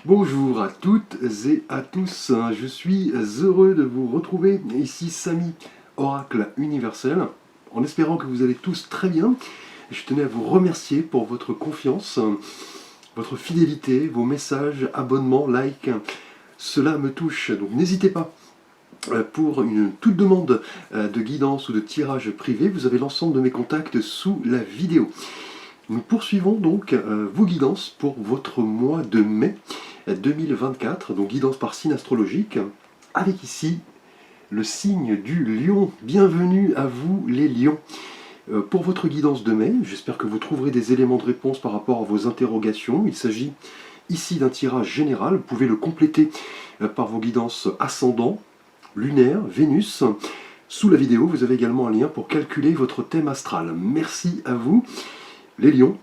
Bonjour à toutes et à tous, je suis heureux de vous retrouver, ici Samy, Oracle Universel, en espérant que vous allez tous très bien. Je tenais à vous remercier pour votre confiance, votre fidélité, vos messages, abonnements, likes, cela me touche, donc n'hésitez pas. Pour une toute demande de guidance ou de tirage privé, vous avez l'ensemble de mes contacts sous la vidéo. Nous poursuivons donc vos guidances pour votre mois de mai 2024, donc guidance par signe astrologique, avec ici le signe du lion. Bienvenue à vous les lions. Pour votre guidance de mai, j'espère que vous trouverez des éléments de réponse par rapport à vos interrogations. Il s'agit ici d'un tirage général, vous pouvez le compléter par vos guidances ascendant, lunaire, Vénus. Sous la vidéo, vous avez également un lien pour calculer votre thème astral. Merci à vous. Les lions,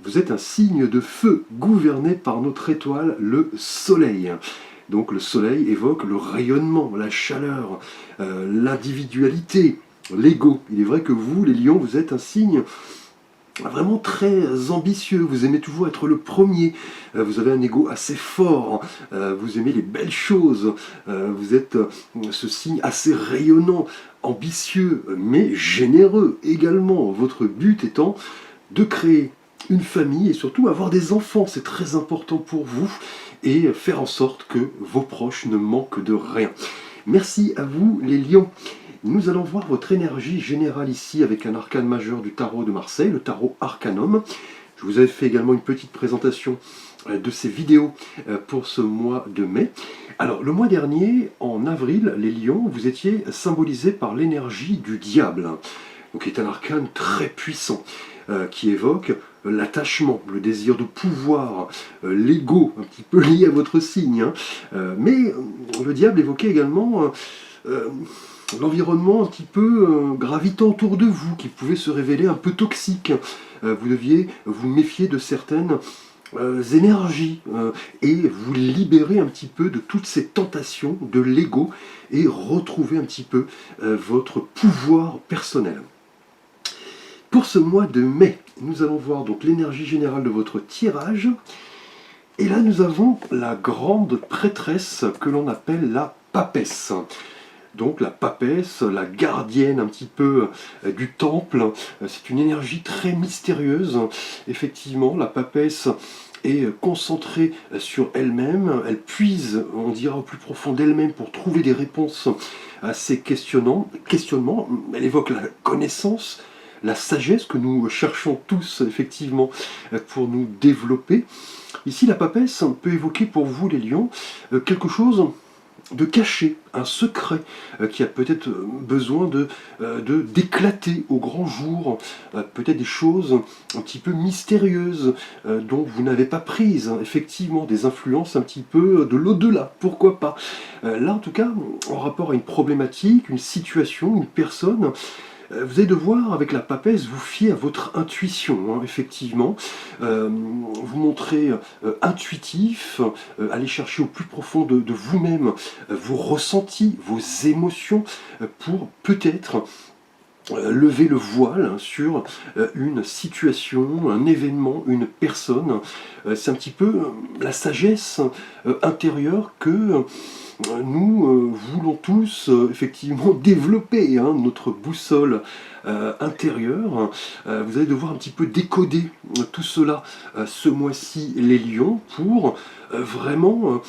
vous êtes un signe de feu gouverné par notre étoile, le soleil. Donc le soleil évoque le rayonnement, la chaleur, l'individualité, l'ego. Il est vrai que vous, les lions, vous êtes un signe vraiment très ambitieux, vous aimez toujours être le premier, vous avez un ego assez fort, vous aimez les belles choses, vous êtes ce signe assez rayonnant, ambitieux, mais généreux également. Votre but étant de créer une famille et surtout avoir des enfants, c'est très important pour vous, et faire en sorte que vos proches ne manquent de rien. Merci à vous les lions. Nous allons voir votre énergie générale ici avec un arcane majeur du tarot de Marseille, le tarot Arcanum. Je vous avais fait également une petite présentation de ces vidéos pour ce mois de mai. Alors le mois dernier, en avril, les lions, vous étiez symbolisés par l'énergie du diable, donc qui est un arcane très puissant, qui évoque l'attachement, le désir de pouvoir, l'ego un petit peu lié à votre signe. Mais le diable évoquait également l'environnement un petit peu gravitant autour de vous, qui pouvait se révéler un peu toxique. Vous deviez vous méfier de certaines énergies et vous libérer un petit peu de toutes ces tentations de l'ego et retrouver un petit peu votre pouvoir personnel. Pour ce mois de mai, nous allons voir donc l'énergie générale de votre tirage. Et là, nous avons la grande prêtresse que l'on appelle la papesse. Donc la papesse, la gardienne un petit peu du temple, c'est une énergie très mystérieuse. Effectivement, la papesse est concentrée sur elle-même, elle puise, on dira, au plus profond d'elle-même pour trouver des réponses à ces questionnements. Elle évoque la connaissance, la sagesse que nous cherchons tous effectivement pour nous développer. Ici, la papesse peut évoquer pour vous les lions quelque chose de caché, un secret qui a peut-être besoin d'éclater au grand jour, peut-être des choses un petit peu mystérieuses dont vous n'avez pas prises, effectivement des influences un petit peu de l'au-delà, pourquoi pas. Là en tout cas, en rapport à une problématique, une situation, une personne, vous allez devoir, avec la papesse, vous fier à votre intuition, effectivement. Vous montrer intuitif, aller chercher au plus profond de vous-même vos ressentis, vos émotions, pour peut-être lever le voile sur une situation, un événement, une personne. C'est un petit peu la sagesse intérieure que nous voulons tous effectivement développer, notre boussole intérieure. Vous allez devoir un petit peu décoder tout cela ce mois-ci, les lions, pour vraiment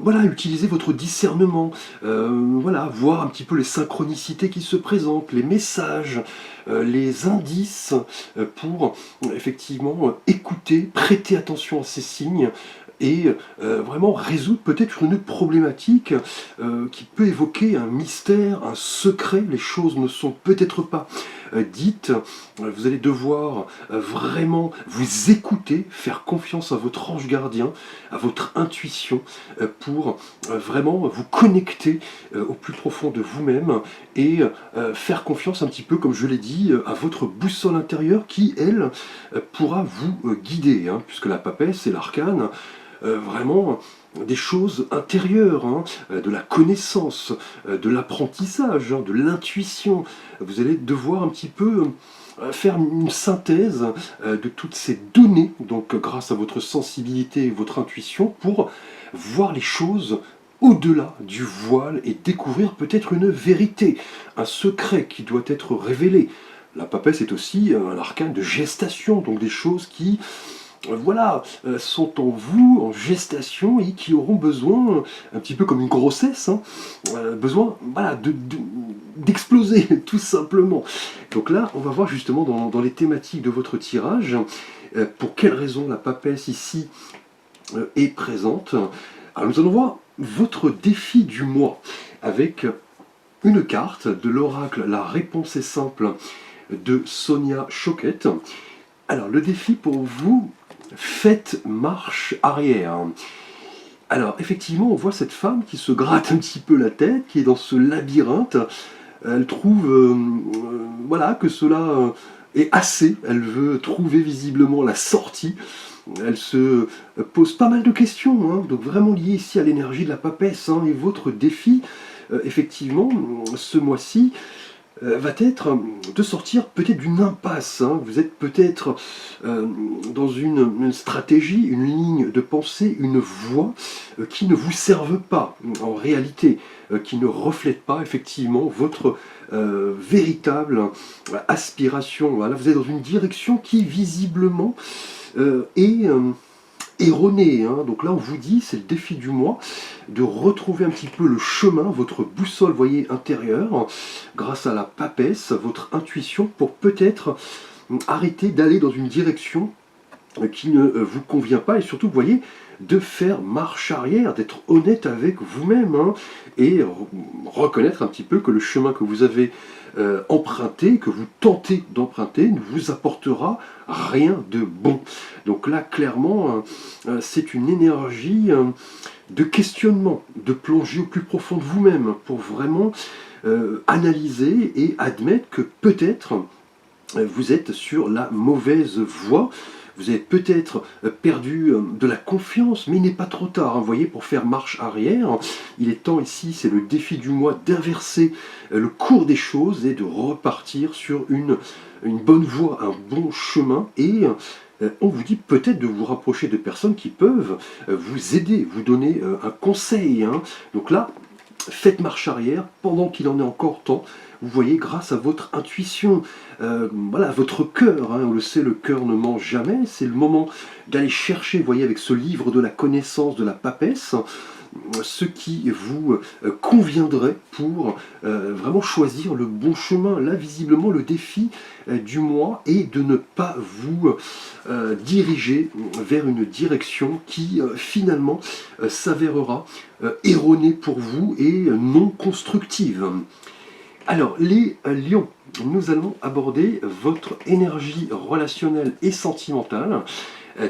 voilà, utiliser votre discernement, voilà, voir un petit peu les synchronicités qui se présentent, les messages, les indices, pour effectivement écouter, prêter attention à ces signes, et vraiment résoudre peut-être une problématique qui peut évoquer un mystère, un secret. Les choses ne sont peut-être pas dites. Vous allez devoir vraiment vous écouter, faire confiance à votre ange gardien, à votre intuition, pour vraiment vous connecter au plus profond de vous-même et faire confiance un petit peu, comme je l'ai dit, à votre boussole intérieure qui, elle, pourra vous guider, puisque la papesse et l'arcane, vraiment des choses intérieures, de la connaissance, de l'apprentissage, de l'intuition. Vous allez devoir un petit peu faire une synthèse de toutes ces données, donc grâce à votre sensibilité et votre intuition, pour voir les choses au-delà du voile et découvrir peut-être une vérité, un secret qui doit être révélé. La papesse est aussi un arcane de gestation, donc des choses qui voilà, sont en vous, en gestation, et qui auront besoin, un petit peu comme une grossesse, hein, besoin voilà, d'exploser, tout simplement. Donc là, on va voir justement dans les thématiques de votre tirage, pour quelles raisons la papesse ici est présente. Alors nous allons voir votre défi du mois, avec une carte de l'oracle La réponse est simple de Sonia Choquette. Alors le défi pour vous, faites marche arrière. Alors effectivement, on voit cette femme qui se gratte un petit peu la tête, qui est dans ce labyrinthe. Elle trouve voilà, que cela est assez. Elle veut trouver visiblement la sortie. Elle se pose pas mal de questions, hein, donc vraiment liées ici à l'énergie de la papesse. Hein, et votre défi, effectivement, ce mois-ci, va être de sortir peut-être d'une impasse. Hein. Vous êtes peut-être dans une stratégie, une ligne de pensée, une voie qui ne vous serve pas en réalité, qui ne reflète pas effectivement votre véritable aspiration. Voilà, vous êtes dans une direction qui visiblement est erroné. Hein. Donc là, on vous dit, c'est le défi du mois, de retrouver un petit peu le chemin, votre boussole, voyez, intérieure, grâce à la papesse, votre intuition, pour peut-être arrêter d'aller dans une direction qui ne vous convient pas, et surtout, vous voyez, de faire marche arrière, d'être honnête avec vous-même, hein, et reconnaître un petit peu que le chemin que vous avez emprunté, que vous tentez d'emprunter, ne vous apportera rien de bon. Donc là, clairement, c'est une énergie de questionnement, de plonger au plus profond de vous-même, pour vraiment analyser et admettre que peut-être vous êtes sur la mauvaise voie. Vous avez peut-être perdu de la confiance, mais il n'est pas trop tard, hein, vous voyez, pour faire marche arrière. Il est temps ici, c'est le défi du mois, d'inverser le cours des choses et de repartir sur une bonne voie, un bon chemin. Et on vous dit peut-être de vous rapprocher de personnes qui peuvent vous aider, vous donner un conseil. Hein. Donc là, faites marche arrière pendant qu'il en est encore temps. Vous voyez, grâce à votre intuition, voilà, votre cœur, hein, on le sait, le cœur ne ment jamais, c'est le moment d'aller chercher, vous voyez, avec ce livre de la connaissance de la papesse, ce qui vous conviendrait pour vraiment choisir le bon chemin. Là, visiblement, le défi du mois est de ne pas vous diriger vers une direction qui finalement s'avérera erronée pour vous et non constructive. Alors, les lions, nous allons aborder votre énergie relationnelle et sentimentale.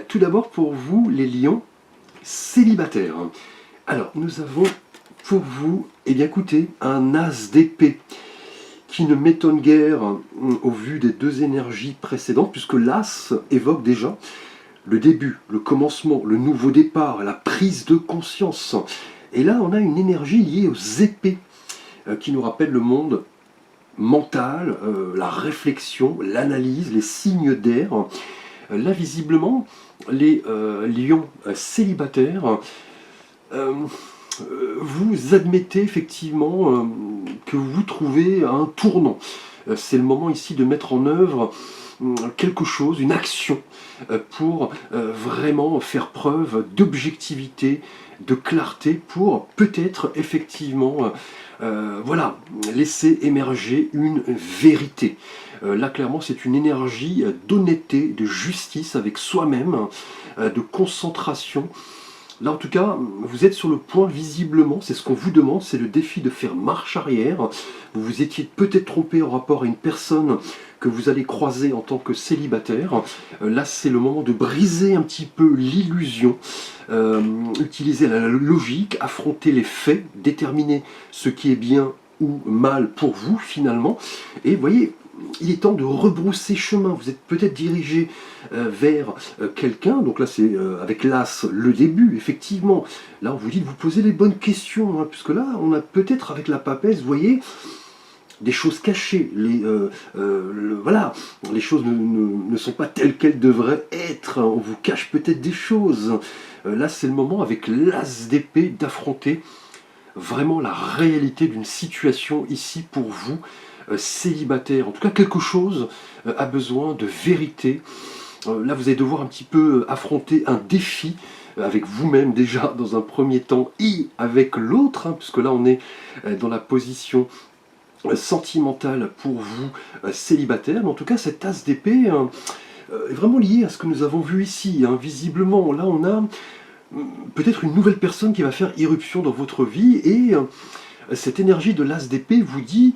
Tout d'abord, pour vous, les lions célibataires. Alors, nous avons pour vous, eh bien écoutez, un as d'épée qui ne m'étonne guère au vu des deux énergies précédentes, puisque l'as évoque déjà le début, le commencement, le nouveau départ, la prise de conscience. Et là, on a une énergie liée aux épées, qui nous rappelle le monde mental, la réflexion, l'analyse, les signes d'air. Là, visiblement, les lions célibataires, vous admettez effectivement que vous vous trouvez à un tournant. C'est le moment ici de mettre en œuvre quelque chose, une action, pour vraiment faire preuve d'objectivité, de clarté, pour peut-être effectivement voilà, laisser émerger une vérité. Là, clairement, c'est une énergie d'honnêteté, de justice avec soi-même, de concentration. Là, en tout cas, vous êtes sur le point, visiblement, c'est ce qu'on vous demande, c'est le défi de faire marche arrière. Vous vous étiez peut-être trompé en rapport à une personne que vous allez croiser en tant que célibataire. Là, c'est le moment de briser un petit peu l'illusion, utiliser la logique, affronter les faits, déterminer ce qui est bien ou mal pour vous, finalement. Et vous voyez, il est temps de rebrousser chemin. Vous êtes peut-être dirigé vers quelqu'un, donc là c'est avec l'as le début, effectivement. Là on vous dit de vous poser les bonnes questions, hein, puisque là on a peut-être avec la papesse, vous voyez, des choses cachées, voilà, les choses ne sont pas telles qu'elles devraient être, on vous cache peut-être des choses. Là, c'est le moment, avec l'as d'épée, d'affronter vraiment la réalité d'une situation ici pour vous, célibataire. En tout cas, quelque chose a besoin de vérité. Là, vous allez devoir un petit peu affronter un défi avec vous-même déjà dans un premier temps et avec l'autre, hein, puisque là on est dans la position sentimentale pour vous, célibataire. Mais en tout cas, cet as d'épée est vraiment lié à ce que nous avons vu ici, hein. Visiblement, là on a peut-être une nouvelle personne qui va faire irruption dans votre vie, et cette énergie de l'as d'épée vous dit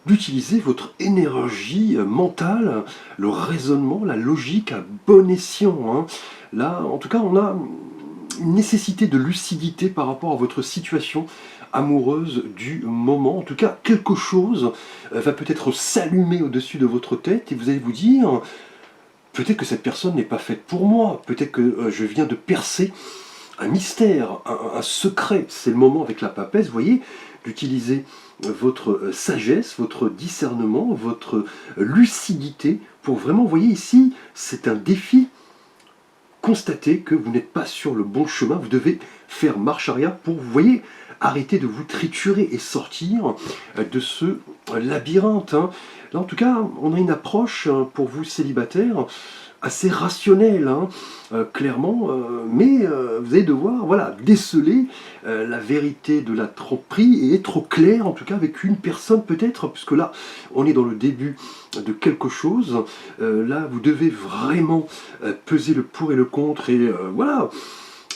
d'utiliser votre énergie mentale, le raisonnement, la logique à bon escient, hein. Là, en tout cas, on a une nécessité de lucidité par rapport à votre situation amoureuse du moment. En tout cas, quelque chose va peut-être s'allumer au-dessus de votre tête et vous allez vous dire: peut-être que cette personne n'est pas faite pour moi, peut-être que je viens de percer un mystère, un secret. C'est le moment, avec la papesse, vous voyez, d'utiliser votre sagesse, votre discernement, votre lucidité pour vraiment, vous voyez ici, c'est un défi. Constatez que vous n'êtes pas sur le bon chemin, vous devez faire marche arrière pour, vous voyez, arrêter de vous triturer et sortir de ce labyrinthe, hein. Là, en tout cas, on a une approche pour vous célibataires assez rationnelle, hein, clairement, mais vous allez devoir, voilà, déceler la vérité de la tromperie et être au clair, en tout cas, avec une personne peut-être, puisque là, on est dans le début de quelque chose. Là, vous devez vraiment peser le pour et le contre et voilà,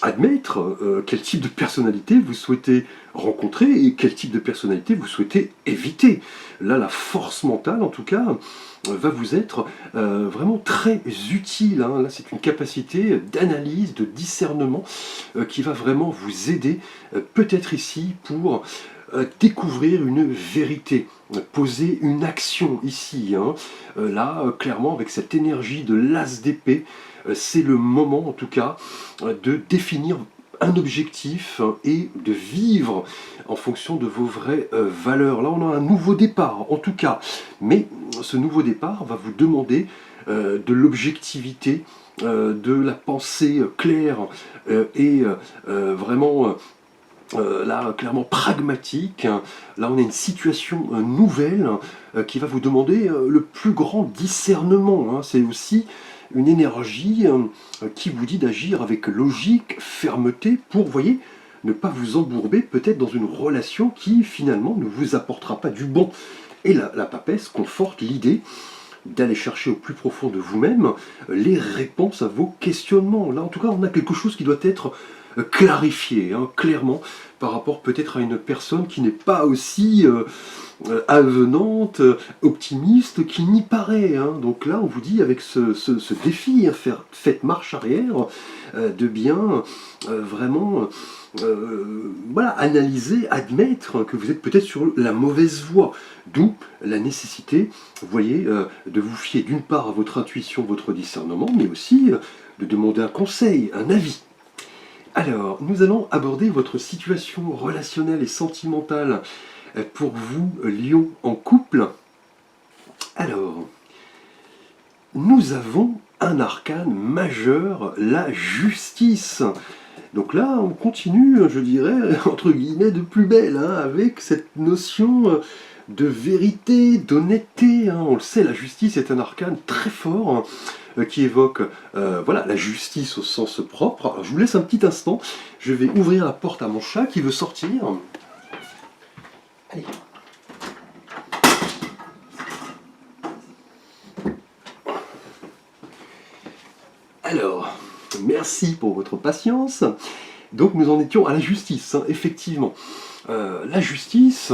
admettre quel type de personnalité vous souhaitez rencontrer et quel type de personnalité vous souhaitez éviter. Là, la force mentale, en tout cas, va vous être vraiment très utile, hein. Là, c'est une capacité d'analyse, de discernement qui va vraiment vous aider, peut-être ici, pour découvrir une vérité, poser une action ici, hein. Là, clairement, avec cette énergie de l'as d'épée, c'est le moment, en tout cas, de définir un objectif et de vivre en fonction de vos vraies valeurs. Là, on a un nouveau départ, en tout cas. Mais ce nouveau départ va vous demander de l'objectivité, de la pensée claire et vraiment... là, clairement pragmatique. Là, on a une situation nouvelle qui va vous demander le plus grand discernement, hein. C'est aussi une énergie qui vous dit d'agir avec logique, fermeté, pour, vous voyez, ne pas vous embourber peut-être dans une relation qui, finalement, ne vous apportera pas du bon. Et la papesse conforte l'idée d'aller chercher au plus profond de vous-même les réponses à vos questionnements. Là, en tout cas, on a quelque chose qui doit être clarifié, hein, clairement, par rapport peut-être à une personne qui n'est pas aussi avenante, optimiste qu'il n'y paraît, hein. Donc là, on vous dit, avec ce défi, hein, faites marche arrière, de bien vraiment voilà, analyser, admettre que vous êtes peut-être sur la mauvaise voie. D'où la nécessité, vous voyez, de vous fier d'une part à votre intuition, votre discernement, mais aussi de demander un conseil, un avis. Alors, nous allons aborder votre situation relationnelle et sentimentale pour vous, Lion en couple. Alors, nous avons un arcane majeur, la justice. Donc là, on continue, je dirais, entre guillemets, de plus belle, hein, avec cette notion de vérité, d'honnêteté, hein. On le sait, la justice est un arcane très fort, qui évoque voilà, la justice au sens propre. Alors, je vous laisse un petit instant, je vais ouvrir la porte à mon chat qui veut sortir. Allez. Alors, merci pour votre patience. Donc nous en étions à la justice, hein, effectivement. La justice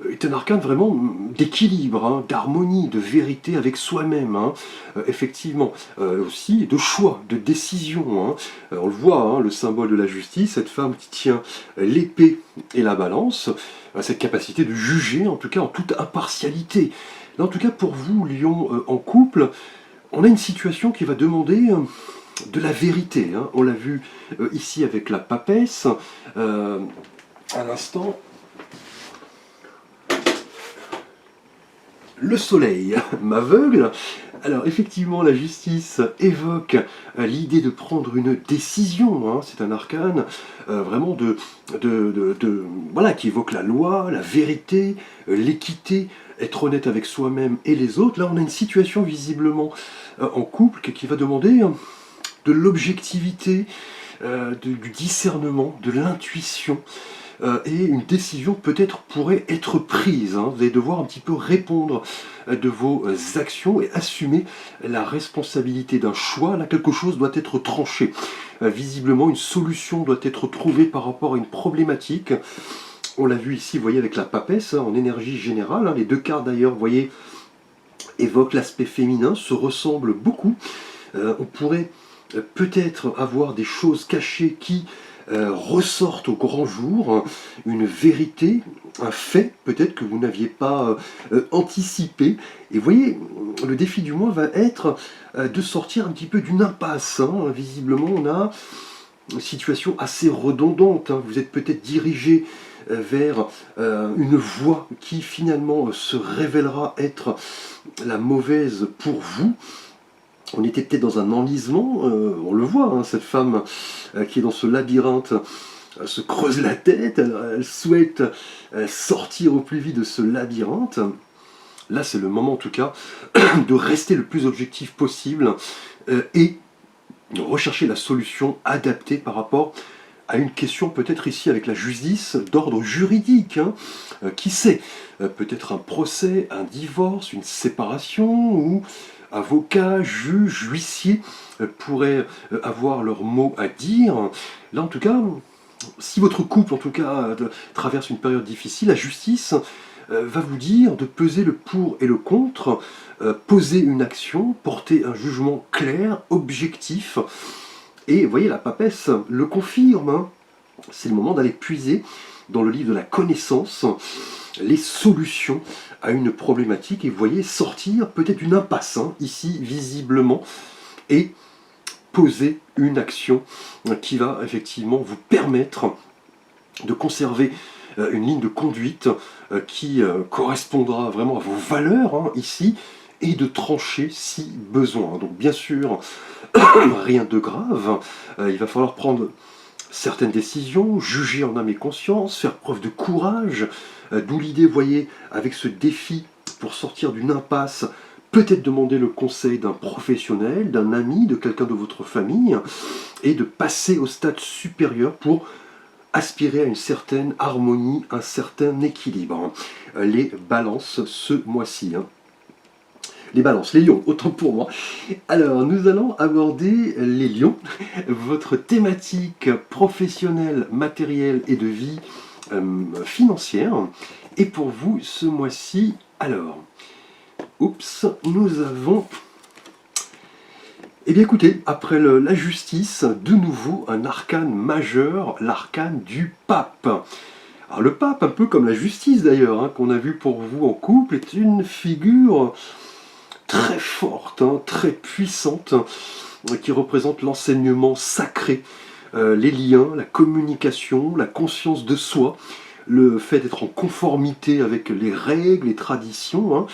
est un arcane vraiment d'équilibre, hein, d'harmonie, de vérité avec soi-même, hein, effectivement, aussi de choix, de décision, hein. On le voit, hein, le symbole de la justice, cette femme qui tient l'épée et la balance, cette capacité de juger, en tout cas en toute impartialité. Là, en tout cas, pour vous, Lion en couple, on a une situation qui va demander de la vérité, hein. On l'a vu ici avec la papesse. À l'instant, Le soleil m'aveugle. Alors effectivement, la justice évoque l'idée de prendre une décision, hein. C'est un arcane vraiment voilà, qui évoque la loi, la vérité, l'équité, être honnête avec soi-même et les autres. Là, on a une situation visiblement en couple qui va demander de l'objectivité, du discernement, de l'intuition. Et une décision peut-être pourrait être prise, hein. Vous allez devoir un petit peu répondre de vos actions et assumer la responsabilité d'un choix. Là, quelque chose doit être tranché. Visiblement, une solution doit être trouvée par rapport à une problématique. On l'a vu ici, vous voyez, avec la papesse, hein, en énergie générale. Hein. Les deux cartes, d'ailleurs, vous voyez, évoquent l'aspect féminin, se ressemblent beaucoup. On pourrait peut-être avoir des choses cachées qui ressortent au grand jour, une vérité, un fait peut-être que vous n'aviez pas anticipé. Et vous voyez, le défi du mois va être de sortir un petit peu d'une impasse, hein. Visiblement, on a une situation assez redondante, hein. Vous êtes peut-être dirigé vers une voie qui finalement se révélera être la mauvaise pour vous. On était peut-être dans un enlisement, on le voit, hein, cette femme qui est dans ce labyrinthe se creuse la tête, elle souhaite sortir au plus vite de ce labyrinthe. Là, c'est le moment en tout cas de rester le plus objectif possible et de rechercher la solution adaptée par rapport à une question peut-être ici avec la justice d'ordre juridique, hein. Qui sait, peut-être un procès, un divorce, une séparation, ou avocats, juges, huissiers pourraient avoir leur mot à dire. Là en tout cas, si votre couple en tout cas traverse une période difficile, la justice va vous dire de peser le pour et le contre, poser une action, porter un jugement clair, objectif. Et vous voyez, la papesse le confirme, hein. C'est le moment d'aller puiser dans le livre de la connaissance les solutions à une problématique. Et vous voyez, sortir peut-être d'une impasse, hein, ici visiblement, et poser une action qui va effectivement vous permettre de conserver une ligne de conduite qui correspondra vraiment à vos valeurs, hein, ici, et de trancher si besoin. Donc bien sûr, rien de grave, il va falloir prendre certaines décisions, juger en âme et conscience, faire preuve de courage, d'où l'idée, vous voyez, avec ce défi pour sortir d'une impasse, peut-être demander le conseil d'un professionnel, d'un ami, de quelqu'un de votre famille, et de passer au stade supérieur pour aspirer à une certaine harmonie, un certain équilibre. Les balances ce mois-ci, hein. Les balances, les lions, autant pour moi. Alors, nous allons aborder les lions, votre thématique professionnelle, matérielle et de vie financière. Et pour vous, ce mois-ci, alors, nous avons... Eh bien écoutez, après la justice, de nouveau un arcane majeur, l'arcane du pape. Alors le pape, un peu comme la justice d'ailleurs, hein, qu'on a vu pour vous en couple, est une figure très forte, hein, très puissante, qui représente l'enseignement sacré, les liens, la communication, la conscience de soi, le fait d'être en conformité avec les règles, les traditions, hein,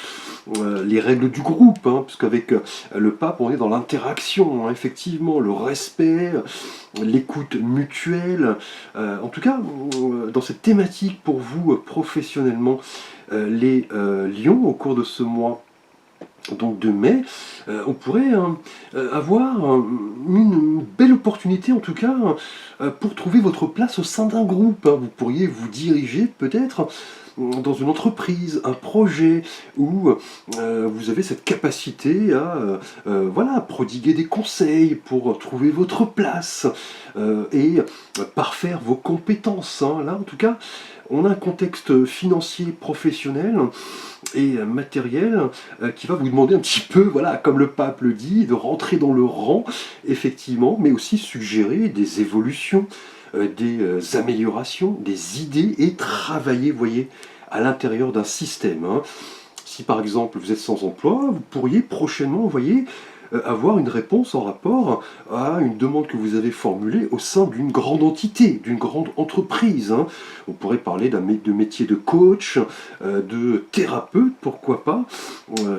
les règles du groupe, hein, parce qu'avec le pape, on est dans l'interaction, hein, effectivement, le respect, l'écoute mutuelle. En tout cas, dans cette thématique pour vous, professionnellement, les lions, au cours de ce mois, donc de mai, on pourrait avoir une belle opportunité en tout cas pour trouver votre place au sein d'un groupe, hein. Vous pourriez vous diriger peut-être dans une entreprise, un projet où vous avez cette capacité à voilà, prodiguer des conseils pour trouver votre place et parfaire vos compétences, hein. Là en tout cas, on a un contexte financier, professionnel et matériel qui va vous demander un petit peu, voilà, comme le pape le dit, de rentrer dans le rang, effectivement, mais aussi suggérer des évolutions, des améliorations, des idées et travailler, vous voyez, à l'intérieur d'un système, hein. Si par exemple vous êtes sans emploi, vous pourriez prochainement, vous voyez, avoir une réponse en rapport à une demande que vous avez formulée au sein d'une grande entité, d'une grande entreprise, hein. On pourrait parler de métier de coach, de thérapeute, pourquoi pas.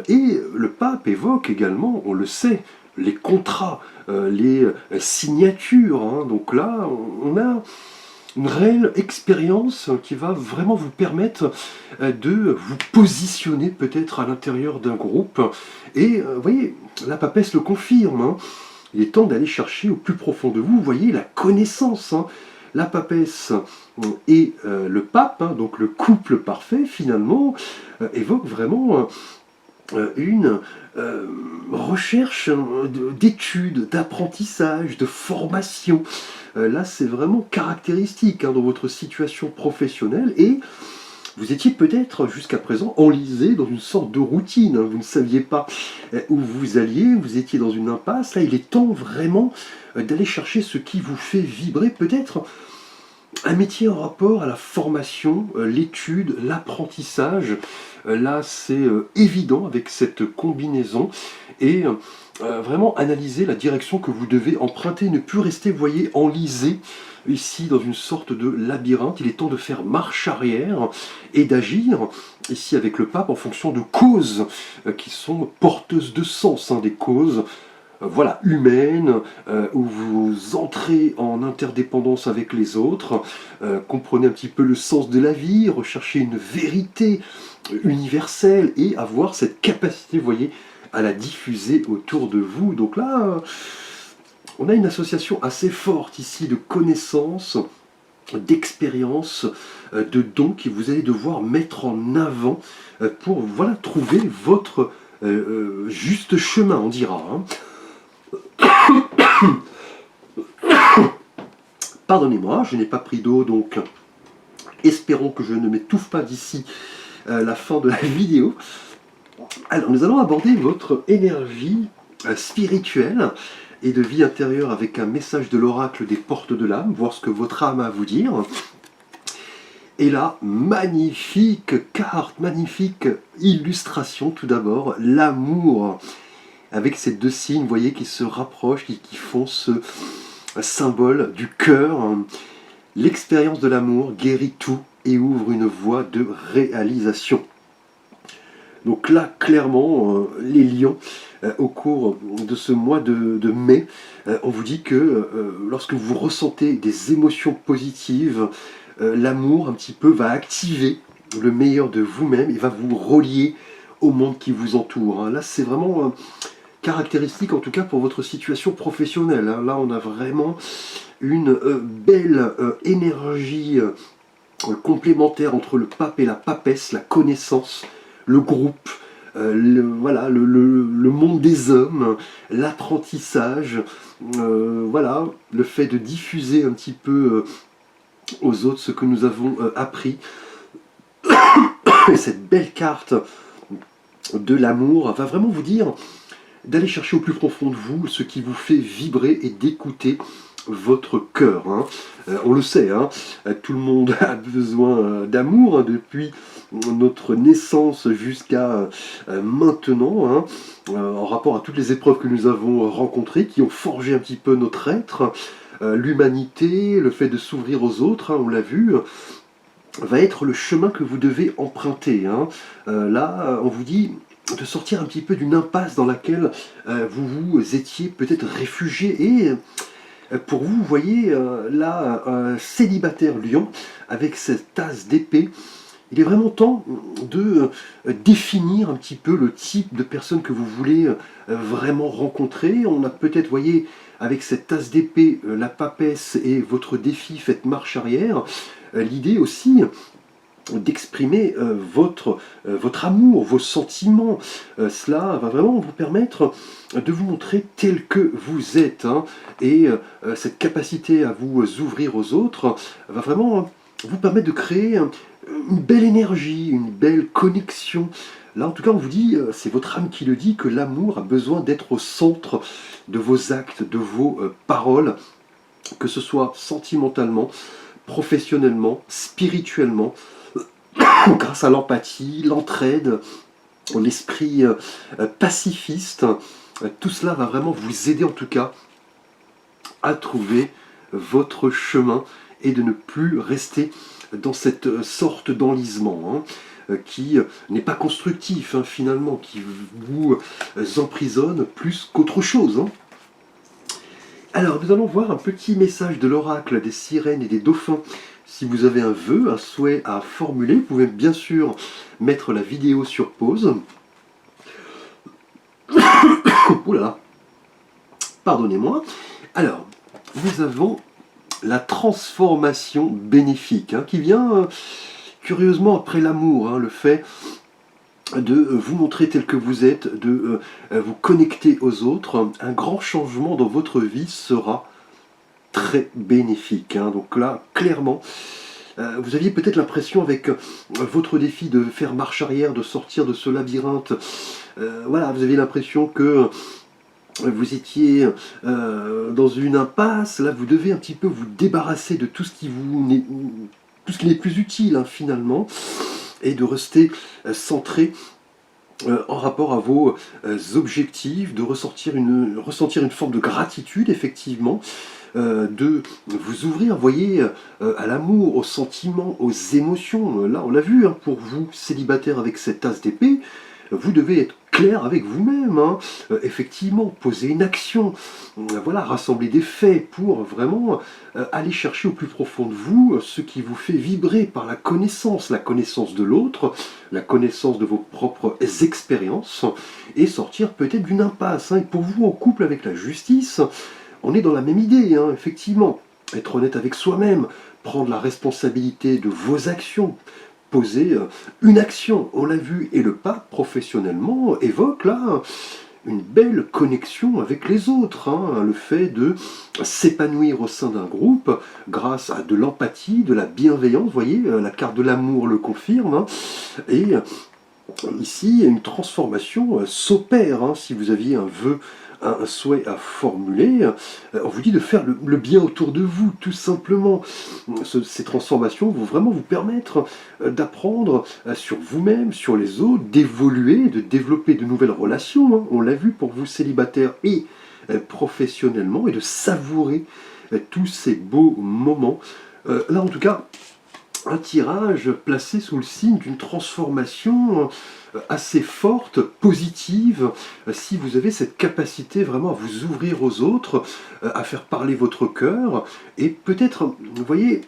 Et le pape évoque également, on le sait, les contrats, les signatures, hein. Donc là, on a une réelle expérience qui va vraiment vous permettre de vous positionner peut-être à l'intérieur d'un groupe. Et vous voyez, la papesse le confirme, hein. Il est temps d'aller chercher au plus profond de vous, vous voyez, la connaissance, hein. La papesse et le pape, hein, donc le couple parfait finalement, évoque vraiment une recherche d'études, d'apprentissage, de formation. Là, c'est vraiment caractéristique, hein, dans votre situation professionnelle, et vous étiez peut-être jusqu'à présent enlisé dans une sorte de routine, hein. Vous ne saviez pas où vous alliez, vous étiez dans une impasse. Là, il est temps vraiment d'aller chercher ce qui vous fait vibrer, peut-être un métier en rapport à la formation, l'étude, l'apprentissage. Là, c'est évident avec cette combinaison. Et vraiment analyser la direction que vous devez emprunter, ne plus rester, vous voyez, enlisé ici dans une sorte de labyrinthe. Il est temps de faire marche arrière et d'agir ici avec le pape en fonction de causes qui sont porteuses de sens, hein, des causes voilà, humaine, où vous entrez en interdépendance avec les autres, comprenez un petit peu le sens de la vie, recherchez une vérité universelle et avoir cette capacité, vous voyez, à la diffuser autour de vous. Donc là, on a une association assez forte ici de connaissances, d'expériences, de dons que vous allez devoir mettre en avant pour voilà, trouver votre juste chemin, on dira, hein. Pardonnez-moi, je n'ai pas pris d'eau, donc espérons que je ne m'étouffe pas d'ici la fin de la vidéo. Alors, nous allons aborder votre énergie spirituelle et de vie intérieure avec un message de l'oracle des portes de l'âme, voir ce que votre âme a à vous dire. Et là, magnifique carte, magnifique illustration tout d'abord, l'amour. Avec ces deux signes, vous voyez, qui se rapprochent, qui font ce symbole du cœur. L'expérience de l'amour guérit tout et ouvre une voie de réalisation. Donc là, clairement, les lions, au cours de ce mois de mai, on vous dit que lorsque vous ressentez des émotions positives, l'amour un petit peu va activer le meilleur de vous-même et va vous relier au monde qui vous entoure, hein. Là, c'est vraiment caractéristique, en tout cas pour votre situation professionnelle, hein. Là, on a vraiment une belle énergie complémentaire entre le pape et la papesse, la connaissance, le groupe, voilà, le monde des hommes, l'apprentissage, voilà, le fait de diffuser un petit peu aux autres ce que nous avons appris. Et cette belle carte de l'amour va vraiment vous dire d'aller chercher au plus profond de vous ce qui vous fait vibrer et d'écouter votre cœur, hein. On le sait, hein, tout le monde a besoin d'amour, hein, depuis notre naissance jusqu'à maintenant, hein, en rapport à toutes les épreuves que nous avons rencontrées, qui ont forgé un petit peu notre être, l'humanité, le fait de s'ouvrir aux autres, hein, on l'a vu, va être le chemin que vous devez emprunter, hein. Là, on vous dit de sortir un petit peu d'une impasse dans laquelle vous étiez peut-être réfugié, et pour vous, vous voyez, là, un célibataire lion, avec cette tasse d'épée, il est vraiment temps de définir un petit peu le type de personne que vous voulez vraiment rencontrer. On a peut-être, vous voyez, avec cette tasse d'épée, la papesse et votre défi, faites marche arrière. L'idée aussi d'exprimer votre amour, vos sentiments. Cela va vraiment vous permettre de vous montrer tel que vous êtes, hein, et cette capacité à vous ouvrir aux autres va vraiment vous permettre de créer une belle énergie, une belle connexion. Là, en tout cas, on vous dit, c'est votre âme qui le dit, que l'amour a besoin d'être au centre de vos actes, de vos paroles, que ce soit sentimentalement, professionnellement, spirituellement, grâce à l'empathie, l'entraide, l'esprit pacifiste. Tout cela va vraiment vous aider en tout cas à trouver votre chemin et de ne plus rester dans cette sorte d'enlisement qui n'est pas constructif finalement, qui vous emprisonne plus qu'autre chose. Alors nous allons voir un petit message de l'oracle des sirènes et des dauphins. Si vous avez un vœu, un souhait à formuler, vous pouvez bien sûr mettre la vidéo sur pause. Ouh là là, pardonnez-moi. Alors, nous avons la transformation bénéfique qui vient curieusement après l'amour, le fait de vous montrer tel que vous êtes, de vous connecter aux autres. Un grand changement dans votre vie sera très bénéfique. Donc là, clairement, vous aviez peut-être l'impression avec votre défi de faire marche arrière, de sortir de ce labyrinthe. Voilà, vous avez l'impression que vous étiez dans une impasse. Là, vous devez un petit peu vous débarrasser de tout ce qui n'est plus utile finalement, et de rester centré en rapport à vos objectifs, de ressentir une forme de gratitude, effectivement, de vous ouvrir, voyez, à l'amour, aux sentiments, aux émotions. Là, on l'a vu, pour vous, célibataire avec cette as d'épée, vous devez être clair avec vous-même, effectivement, poser une action, voilà, rassembler des faits pour vraiment aller chercher au plus profond de vous ce qui vous fait vibrer par la connaissance de l'autre, la connaissance de vos propres expériences, et sortir peut-être d'une impasse. Et pour vous, en couple avec la justice, on est dans la même idée, effectivement, être honnête avec soi-même, prendre la responsabilité de vos actions, poser une action, on l'a vu, et le pas professionnellement évoque là une belle connexion avec les autres, le fait de s'épanouir au sein d'un groupe grâce à de l'empathie, de la bienveillance, vous voyez, la carte de l'amour le confirme, et ici une transformation s'opère. Si vous aviez un vœu, un souhait à formuler, on vous dit de faire le bien autour de vous, tout simplement. Ces transformations vont vraiment vous permettre d'apprendre sur vous-même, sur les autres, d'évoluer, de développer de nouvelles relations, on l'a vu pour vous célibataires et professionnellement, et de savourer tous ces beaux moments. Là en tout cas, un tirage placé sous le signe d'une transformation assez forte, positive, si vous avez cette capacité vraiment à vous ouvrir aux autres, à faire parler votre cœur, et peut-être, vous voyez,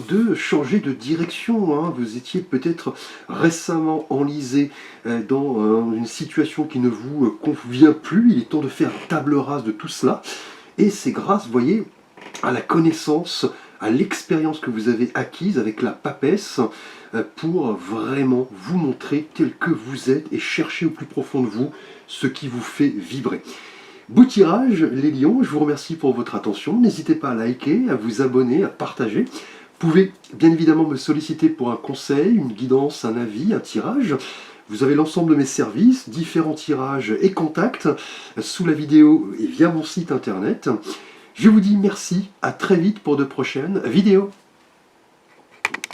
de changer de direction. Vous étiez peut-être récemment enlisé dans une situation qui ne vous convient plus. Il est temps de faire table rase de tout cela, et c'est grâce, vous voyez, à la connaissance, à l'expérience que vous avez acquise avec la papesse, pour vraiment vous montrer tel que vous êtes et chercher au plus profond de vous ce qui vous fait vibrer. Beau tirage les lions, je vous remercie pour votre attention. N'hésitez pas à liker, à vous abonner, à partager. Vous pouvez bien évidemment me solliciter pour un conseil, une guidance, un avis, un tirage. Vous avez l'ensemble de mes services, différents tirages et contacts sous la vidéo et via mon site internet. Je vous dis merci, à très vite pour de prochaines vidéos.